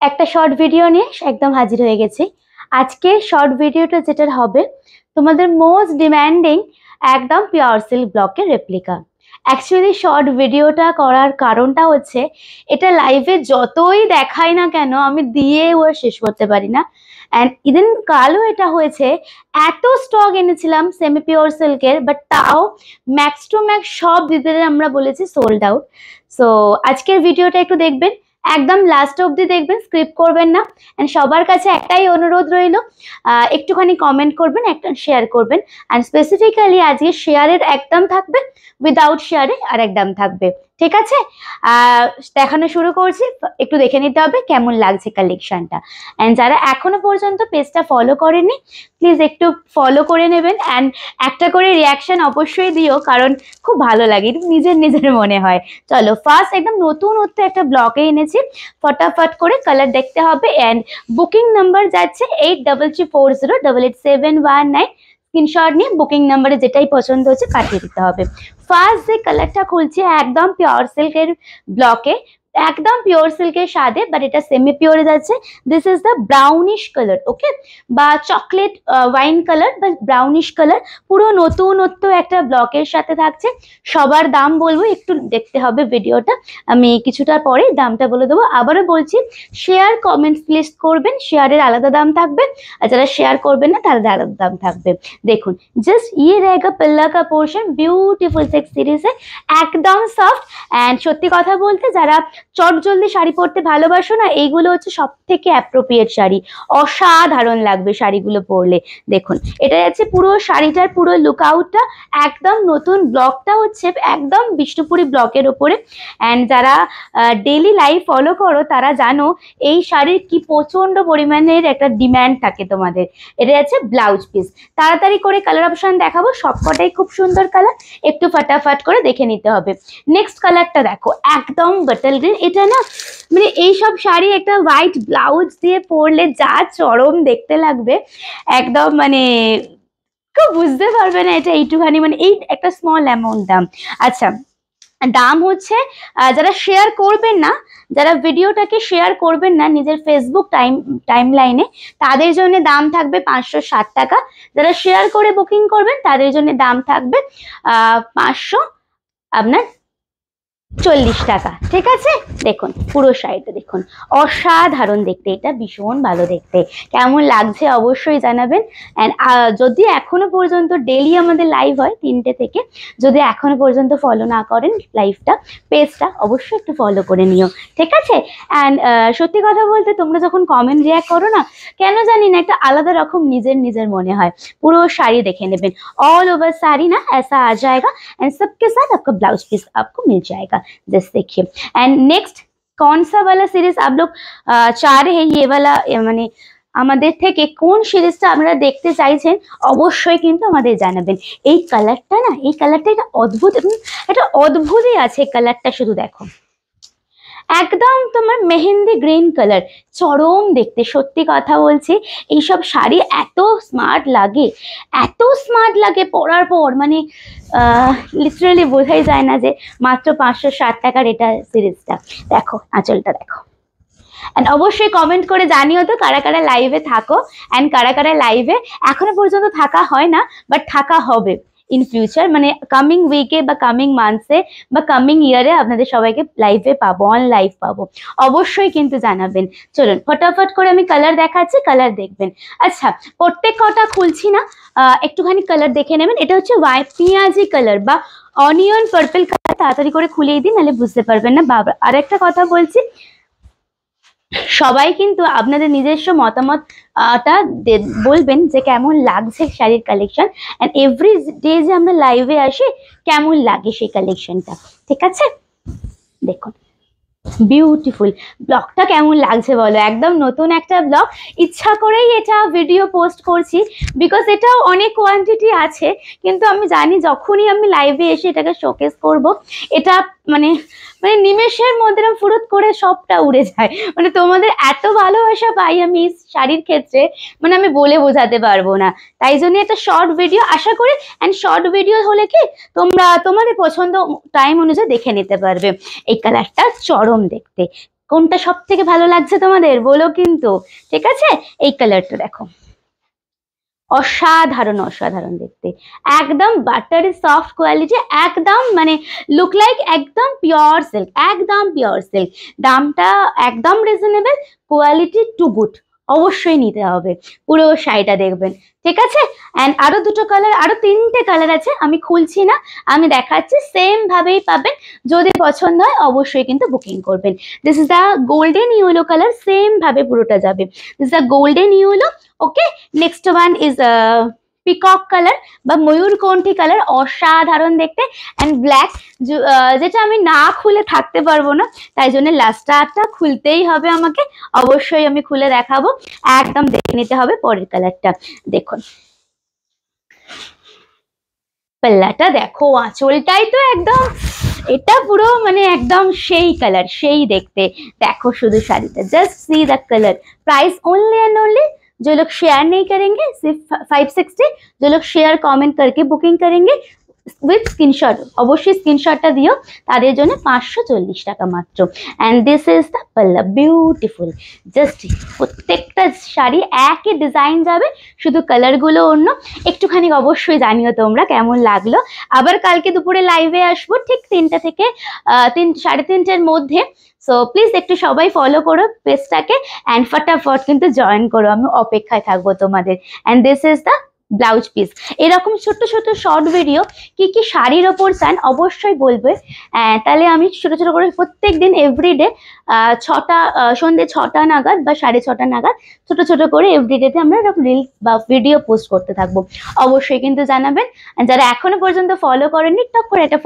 একটা short video নিয়ে একদম হাজির হয়ে গেছি। আজকে শর্ট ভিডিওটা যেটা হবে তোমাদের মোস্ট ডিমান্ডিং একদম পিওর সিল্ক ব্লকের রেপ্লিকা। অ্যাকচুয়ালি শর্ট ভিডিওটা করার কারণটা হচ্ছে এটা লাইভে যতই দেখাই না কেন আমি দিয়েও শেষ করতে পারি না। অ্যান্ড ইদেন কালও এটা হয়েছে, এত স্টক এনেছিলাম সেমি পিওর সিল্কের, বাট তাও ম্যাক্স টু ম্যাক্স সব দিতে আমরা বলেছি সোল্ড আউট। সো আজকের ভিডিওটা একটু দেখবেন, একদম লাস্ট অবধি দেখবেন, স্ক্রিপ্ট করবেন না। এন্ড সবার কাছে একটাই অনুরোধ রইল, একটুখানি কমেন্ট করবেন, একটা শেয়ার করবেন। অ্যান্ড স্পেসিফিক্যালি আজকে শেয়ারের একদম থাকবে, উইদাউট শেয়ারে আর একদম থাকবে, ঠিক আছে? দেখানো শুরু করছি, একটু দেখে নিতে হবে কেমন লাগছে কালেকশনটা। অ্যান্ড যারা এখনো পর্যন্ত পেজটা ফলো করেনি প্লিজ একটু ফলো করে নেবেন। অ্যান্ড একটা করে রিয়াকশন অবশ্যই দিও, কারণ খুব ভালো লাগে, নিজের নিজের মনে হয়। চলো ফার্স্ট একদম নতুনত্ব একটা ব্লকে এনেছি, ফটাফট করে কালার দেখতে হবে। অ্যান্ড বুকিং নাম্বার যাচ্ছে 8340888719। স্ক্রিনশট নিয়ে বুকিং নাম্বারে যেটাই পছন্দ হচ্ছে পাঠিয়ে দিতে হবে। ফার্স্ট যে কালারটা খুলছে একদম পিওর সিল্কের ব্লকে, একদম পিওর সিল্কের সাথে, বাট এটা সেমি পিওরে যাচ্ছে। This is the brownish colour, okay, বা চকলেট ওয়াইন কালার বা ব্রাউনিশ কালার, পুরো নতুনত্ব একটা ব্লকের সাথে থাকছে। সবার দাম বলবো, একটু দেখতে হবে ভিডিওটা, আমি কিছুটা পরে দামটা বলে দেবো। আবারও বলছি, শেয়ার কমেন্টস প্লিজ করবেন, শেয়ারের আলাদা দাম থাকবে, আর যারা শেয়ার করবেন না তাদের আলাদা দাম থাকবে। দেখুন জাস্ট ইয়ে रहेगा पल्ला का पोर्शन, বিউটিফুল সেক্স সিরিজে, একদম সফট। অ্যান্ড সত্যি কথা বলতে যারা চট জলদি শাড়ি পরতে ভালোবাসো না, এইগুলো হচ্ছে সব থেকে অ্যাপ্রোপ্রিয়েট শাড়ি, অসাধারণ লাগবে শাড়িগুলো পরলে। দেখুন এটা যাচ্ছে পুরো শাড়িটার পুরো লুক আউটটা, একদম নতুন ব্লকটা হচ্ছে একদম বিষ্ণুপুরি ব্লকের ওপরে। অ্যান্ড যারা ডেইলি লাইফ ফলো করো তারা জানো এই শাড়ির কি প্রচন্ড পরিমাণের একটা ডিম্যান্ড থাকে তোমাদের। এটা যাচ্ছে ব্লাউজ পিস। তাড়াতাড়ি করে কালার অপশন দেখাবো, সবকটাই খুব সুন্দর কালার, একটু ফাটাফাট করে দেখে নিতে হবে। নেক্সট কালারটা দেখো, একদম বাটল গ্রিন। এটা না মানে এইসব শাড়ি একটা হোয়াইট ব্লাউজ দিয়ে পরলে যা চরম দেখতে লাগবে, একদম মানে কেউ বুঝতে পারবে না এটা এইটুখানি, মানে এই একটা স্মল অ্যামাউন্ট দাম। আচ্ছা, দাম হচ্ছে যারা শেয়ার করবেন না, যারা ভিডিওটাকে শেয়ার করবেন না নিজের ফেসবুক টাইম লাইনে, তাদের জন্য দাম থাকবে 560 টাকা। যারা শেয়ার করে বুকিং করবেন তাদের জন্য দাম থাকবে 540 টাকা, ঠিক আছে? দেখুন পুরো শাড়িটা দেখুন, অসাধারণ দেখতে, এটা ভীষণ ভালো দেখতে। কেমন লাগছে অবশ্যই জানাবেন। অ্যান্ড যদি এখনো পর্যন্ত ডেইলি আমাদের লাইভ হয় 3টে থেকে, যদি এখনো পর্যন্ত ফলো না করেন লাইভটা, পেজটা অবশ্যই একটু ফলো করে নিও, ঠিক আছে? অ্যান্ড সত্যি কথা বলতে তোমরা যখন কমেন্ট রিয়াক্ট করো না, কেন জানি না একটা আলাদা রকম নিজের নিজের মনে হয়। পুরো শাড়ি দেখে নেবেন, ऑल ओवर साड़ी ना ऐसा आ जाएगा। एंड सबके साथ आपका ब्लाउज पीस आपको मिल जाएगा, जैसे देखिए। एंड नेक्स्ट कौन सा वाला सीरीज आप लोग चाह रहे हैं, ये वाला মানে আমাদের থেকে কোন সিরিজটা আপনারা দেখতে চাইছেন অবশ্যই কিন্তু আমাদের জানাবেন। এই কালারটা না, এই কালারটা একটা অদ্ভুত, একটা অদ্ভুতই আছে কালারটা, শুধু দেখো একদম তোমার মেহেন্দি গ্রিন কালার, চরম দেখতে। সত্যি কথা বলছি, এইসব শাড়ি এত স্মার্ট লাগে, এত স্মার্ট লাগে পরার পর, মানে লিটারালি বোঝাই যায় না যে মাত্র 560 টাকার এটা সিরিজটা। দেখো আঁচলটা দেখো। অ্যান্ড অবশ্যই কমেন্ট করে জানিও তো কারা কারা লাইভে থাকো, অ্যান্ড কারা কারা লাইভে এখনো পর্যন্ত থাকা হয় না, বাট থাকা হবে ইন ফিউচার, মানে কামিং উইকে বা কামিং মান্থসে বা কামিং ইয়ারে আপনাদের সবাইকে লাইভে পাবো, অন লাইভ পাবো, অবশ্যই কিন্তু জানাবেন। চলুন ফটাফট করে আমি কালার দেখাচ্ছি, কালার দেখবেন। আচ্ছা, প্রত্যেক কটা খুলছি না, একটুখানি কালার দেখে নেবেন। এটা হচ্ছে পেঁয়াজি কালার বা অনিয়ন পার্পল কালার, তাড়াতাড়ি করে খুলিয়ে দিন নাহলে বুঝতে পারবেন না। বাবা আর একটা কথা বলছি, সবাই কিন্তু আপনাদের নিজস্ব মতামতটা বলবেন যে কেমন লাগছে শাড়ির কালেকশন, এন্ড এভরি ডে যে আমরা লাইভে আসি কেমন লাগে সেই কালেকশনটা, ঠিক আছে? দেখুন বিউটিফুল ব্লগটা কেমন লাগছে বলো, একদম নতুন একটা ব্লগ, ইচ্ছা করেই এটা ভিডিও পোস্ট করছি, বিকজ এটাও অনেক কোয়ান্টিটি আছে, কিন্তু আমি জানি যখনই আমি লাইভে এসে এটাকে শোকেস করব, এটা মানে মানে নিমেষের মধ্যে ফুরুত করে সবটা উড়ে যায়। মানে তোমাদের এত ভালোবাসা পাই আমি এই শাড়ির ক্ষেত্রে, মানে আমি বলে বোঝাতে পারবো না। তাই জন্য একটা শর্ট ভিডিও আশা করি, অ্যান্ড শর্ট ভিডিও হলে কি তোমরা তোমাদের পছন্দ টাইম অনুযায়ী দেখে নিতে পারবে। এই কালারটা চরম দেখতে, কোনটা সব থেকে ভালো লাগছে তোমাদের বলো কিন্তু, ঠিক আছে? এই কালারটা দেখো, অসাধারণ অসাধারণ দেখতে, একদম বাটারি সফট কোয়ালিটি, একদম মানে লুক লাইক একদম পিওর সিল্ক, একদম পিওর সিল্ক। দামটা একদম রিজনেবল, কোয়ালিটি টু গুড, অবশ্যই নিতে হবে। পুরো শাড়িটা দেখবেন, ঠিক আছে? অ্যান্ড আরো দুটো কালার, আরো তিনটে কালার আছে, আমি খুলছি না, আমি দেখাচ্ছি, সেম ভাবেই পাবেন। যদি পছন্দ হয় অবশ্যই কিন্তু বুকিং করবেন। This is the golden yellow colour, same ভাবে পুরোটা যাবে। This is the golden yellow. Okay, next one is peacock colour বা ময়ূরকণ্ঠী কালার, অসাধারণ দেখতে। অ্যান্ড ব্ল্যাক, যেটা আমি না খুলে থাকতে পারবো না, তাই জন্য লাস্টটা খুলতেই হবে আমাকে, অবশ্যই আমি খুলে দেখাবো। একদম দেখে নিতে হবে পরের কালারটা। দেখুন পাল্লাটা দেখো, আঁচলটাই তো একদম, এটা পুরো মানে একদম সেই কালার, সেই দেখতে। देखो शुद्ध शाड़ीটা, just see the colour. Price only and only, जो लोग शेयर नहीं करेंगे सिर्फ 560, जो लोग शेयर कमेंट करके बुकिंग करेंगे উইথ স্ক্রিনশট, অবশ্যই স্ক্রিনশটটা দিও, তাদের জন্য 540 টাকা মাত্র। অ্যান্ড দিস ইজ দ্য পাল্লা, বিউটিফুল। জাস্ট প্রত্যেকটা শাড়ি একই ডিজাইন যাবে, শুধু কালারগুলো অন্য। একটুখানি অবশ্যই জানিও তোমরা কেমন লাগলো। আবার কালকে দুপুরে লাইভে আসবো ঠিক 3টা থেকে 3-3:30-র মধ্যে। সো প্লিজ একটু সবাই ফলো করো পেজটাকে, অ্যান্ড ফটাফট কিন্তু জয়েন করো, আমি অপেক্ষায় থাকবো তোমাদের। And this is the blouse piece. এরকম ছোট ছোট শর্ট ভিডিও কি কি শাড়ির ওপর চান অবশ্যই বলবে, তাহলে আমি ছোট ছোট করে প্রত্যেক দিন এভরিডে 6টা সন্ধ্যে 6টা নাগাদ বা 6:30 নাগাদ ছোট ছোট করে এভরিডেতে আমরা রিলস বা ভিডিও পোস্ট করতে থাকবো। অবশ্যই কিন্তু জানাবেন, যারা এখনো পর্যন্ত ফলো করেননি টক করে একটা